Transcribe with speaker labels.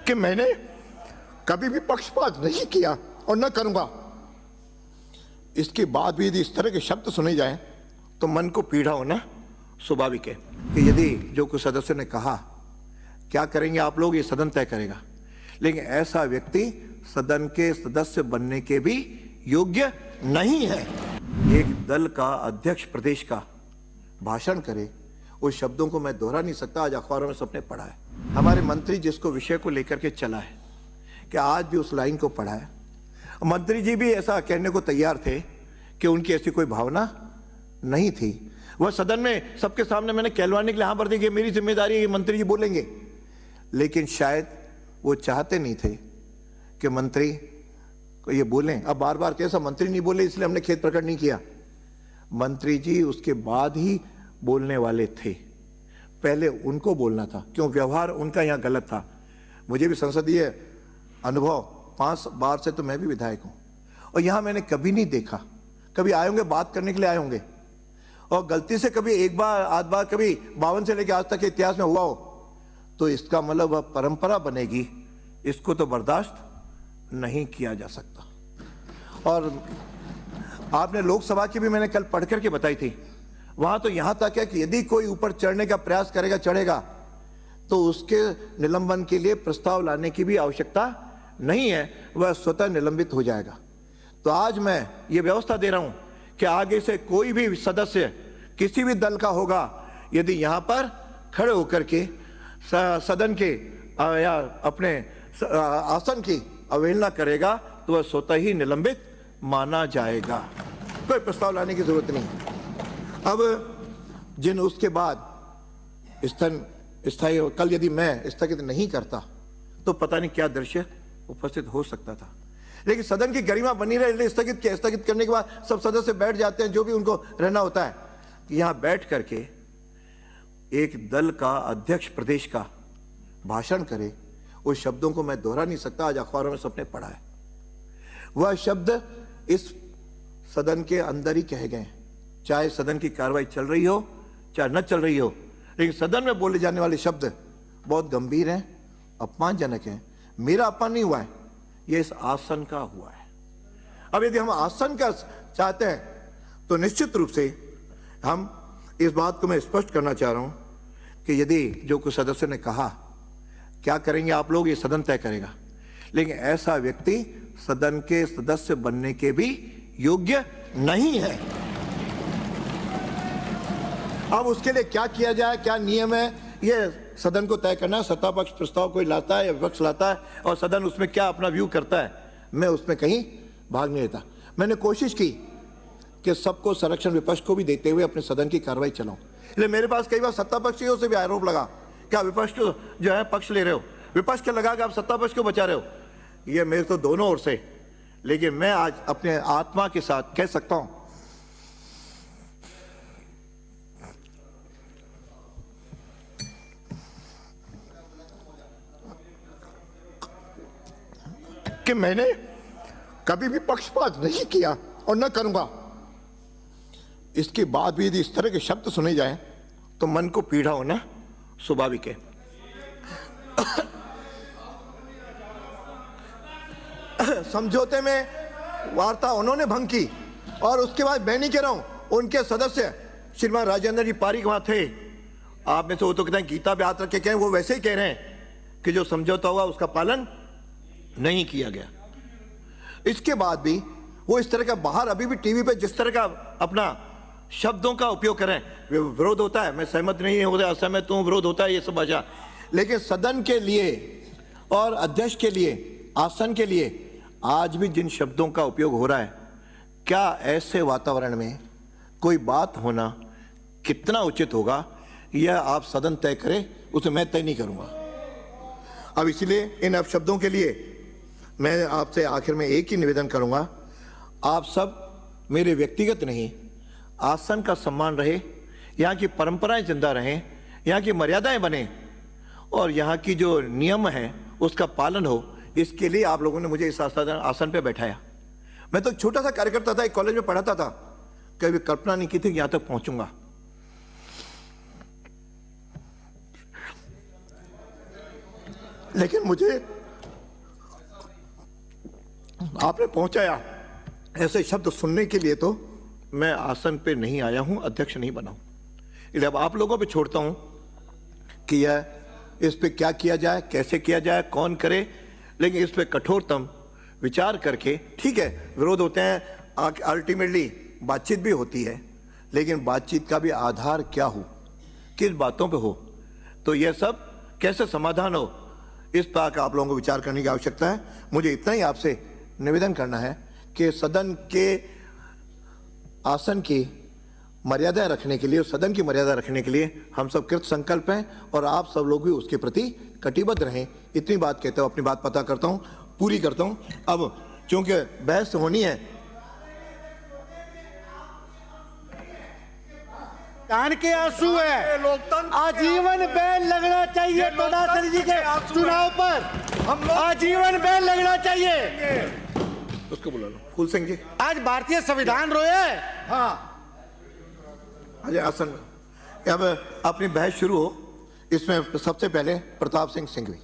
Speaker 1: कि मैंने कभी भी पक्षपात नहीं किया और न करूंगा। इसके बाद भी यदि इस तरह के शब्द सुने जाएं तो मन को पीड़ा होना स्वाभाविक है कि यदि जो कुछ सदस्य ने कहा क्या करेंगे आप लोग, ये सदन तय करेगा। लेकिन ऐसा व्यक्ति सदन के सदस्य बनने के भी योग्य नहीं है। एक दल का अध्यक्ष प्रदेश का भाषण करे, उस शब्दों को मैं दोहरा नहीं सकता। आज अखबारों में सबने पढ़ा है। हमारे मंत्री जिसको विषय को लेकर के चला है कि आज भी उस लाइन को पढ़ा है। मंत्री जी भी ऐसा कहने को तैयार थे कि उनकी ऐसी कोई भावना नहीं थी। वह सदन में सबके सामने मैंने कहलवाने के लिए हाँ भर दी कि मेरी जिम्मेदारी है, ये मंत्री जी बोलेंगे। लेकिन शायद वो चाहते नहीं थे कि मंत्री को ये बोलें। अब बार बार कैसा मंत्री नहीं बोले इसलिए हमने खेद प्रकट नहीं किया। मंत्री जी उसके बाद ही बोलने वाले थे, पहले उनको बोलना था, क्यों व्यवहार उनका यहाँ गलत था। मुझे भी संसदीय अनुभव 5 बार से, तो मैं भी विधायक हूँ और यहाँ मैंने कभी नहीं देखा, कभी आए होंगे बात करने के लिए आए होंगे और गलती से कभी एक बार आध बार कभी 52 से लेकर आज तक के इतिहास में हुआ हो तो इसका मतलब वह परंपरा बनेगी, इसको तो बर्दाश्त नहीं किया जा सकता। और आपने लोकसभा की भी मैंने कल पढ़ करके बताई थी, वहां तो यहां तक है कि यदि कोई ऊपर चढ़ने का प्रयास करेगा, चढ़ेगा, तो उसके निलंबन के लिए प्रस्ताव लाने की भी आवश्यकता नहीं है, वह स्वतः निलंबित हो जाएगा। तो आज मैं ये व्यवस्था दे रहा हूं कि आगे से कोई भी सदस्य किसी भी दल का होगा, यदि यहां पर खड़े होकर के सदन के या अपने आसन की अवहेलना करेगा तो वह स्वतः ही निलंबित माना जाएगा। कोई प्रस्ताव लाने की जरूरत नहीं। अब जिन उसके बाद स्थायी कल यदि मैं स्थगित नहीं करता तो पता नहीं क्या दृश्य उपस्थित हो सकता था। लेकिन सदन की गरिमा बनी रहे इसलिए स्थगित करने के बाद सब सदस्य बैठ जाते हैं, जो भी उनको रहना होता है। यहां बैठ करके एक दल का अध्यक्ष प्रदेश का भाषण करे, उस शब्दों को मैं दोहरा नहीं सकता। आज अखबारों में सबने पढ़ा है। वह शब्द इस सदन के अंदर ही कहे गए, चाहे सदन की कार्रवाई चल रही हो चाहे न चल रही हो, लेकिन सदन में बोले जाने वाले शब्द बहुत गंभीर हैं, अपमानजनक हैं। मेरा अपमान नहीं हुआ है, यह इस आसन का हुआ है। अब यदि हम आसन का चाहते हैं तो निश्चित रूप से हम इस बात को मैं स्पष्ट करना चाह रहा हूं कि यदि जो कुछ सदस्य ने कहा क्या करेंगे आप लोग, ये सदन तय करेगा। लेकिन ऐसा व्यक्ति सदन के सदस्य बनने के भी योग्य नहीं है। अब उसके लिए क्या किया जाए, क्या नियम है, ये सदन को तय करना है। सत्ता पक्ष प्रस्ताव कोई लाता है या विपक्ष लाता है और सदन उसमें क्या अपना व्यू करता है, मैं उसमें कहीं भाग नहीं लेता। मैंने कोशिश की कि सबको संरक्षण विपक्ष को भी देते हुए अपने सदन की कार्रवाई चलाऊं। इसलिए मेरे पास कई बार सत्ता पक्षियों से भी आरोप लगा कि आप विपक्ष को जो है पक्ष ले रहे हो, विपक्ष के लगा कि आप सत्ता पक्ष को बचा रहे हो। ये मेरे तो दोनों ओर से, लेकिन मैं आज अपने आत्मा के साथ कह सकता हूं कि मैंने कभी भी पक्षपात नहीं किया और न करूंगा। इसके बाद भी यदि इस तरह के शब्द सुने जाएं तो मन को पीड़ा होना स्वाभाविक है। समझौते में वार्ता उन्होंने भंग की और उसके बाद मैं नहीं कह रहा हूं, उनके सदस्य श्रीमान राजेंद्र जी पारिक वहां थे। आप में से वो तो कहते हैं गीता पे हाथ रख के कहें, वो वैसे ही कह रहे हैं कि जो समझौता हुआ उसका पालन नहीं किया गया। इसके बाद भी वो इस तरह का बाहर अभी भी टीवी पे जिस तरह का अपना शब्दों का उपयोग करें, विरोध होता है, मैं सहमत नहीं होता, असहमत हूं, विरोध होता है, ये सब भाषा। लेकिन सदन के लिए और अध्यक्ष के लिए, आसन के लिए आज भी जिन शब्दों का उपयोग हो रहा है, क्या ऐसे वातावरण में कोई बात होना कितना उचित होगा, यह आप सदन तय करें, उसे मैं तय नहीं करूंगा। अब इसलिए इन अपशब्दों के लिए मैं आपसे आखिर में एक ही निवेदन करूंगा, आप सब मेरे व्यक्तिगत नहीं, आसन का सम्मान रहे, यहाँ की परंपराएं जिंदा रहें, यहाँ की मर्यादाएं बने और यहाँ की जो नियम है उसका पालन हो। इसके लिए आप लोगों ने मुझे इस आसन पे बैठाया। मैं तो छोटा सा कार्यकर्ता था, एक कॉलेज में पढ़ाता था, कभी कल्पना नहीं की थी कि यहां तक पहुंचूंगा। लेकिन मुझे आपने पहुंचाया ऐसे शब्द सुनने के लिए, तो मैं आसन पे नहीं आया हूं, अध्यक्ष नहीं बना हूं। इसलिए अब आप लोगों पे छोड़ता हूं कि यह इस पे क्या किया जाए, कैसे किया जाए, कौन करे, लेकिन इस पे कठोरतम विचार करके, ठीक है विरोध होते हैं, अल्टीमेटली बातचीत भी होती है, लेकिन बातचीत का भी आधार क्या हो, किस बातों पे हो, तो यह सब कैसे समाधान हो, इस पर आप लोगों को विचार करने की आवश्यकता है। मुझे इतना ही आपसे निवेदन करना है कि सदन के आसन की मर्यादा रखने के लिए, सदन की मर्यादा रखने के लिए हम सब कृत संकल्प हैं और आप सब लोग भी उसके प्रति कटिबद्ध रहें। इतनी बात कहते हुए अपनी बात पता करता हूं, पूरी करता हूं। अब चूंकि बहस होनी है,
Speaker 2: कान के आंसू है, आजीवन बैन लगना चाहिए तोड़ासरी जी के चुनाव पर, आजीवन बैन लगना चाहिए।
Speaker 1: उसको बुला लो, फूल सिंह जी।
Speaker 2: आज भारतीय संविधान रोए।
Speaker 1: हाँ अजय आसन में। अब अपनी बहस शुरू हो। इसमें सबसे पहले प्रताप सिंह सिंघवी।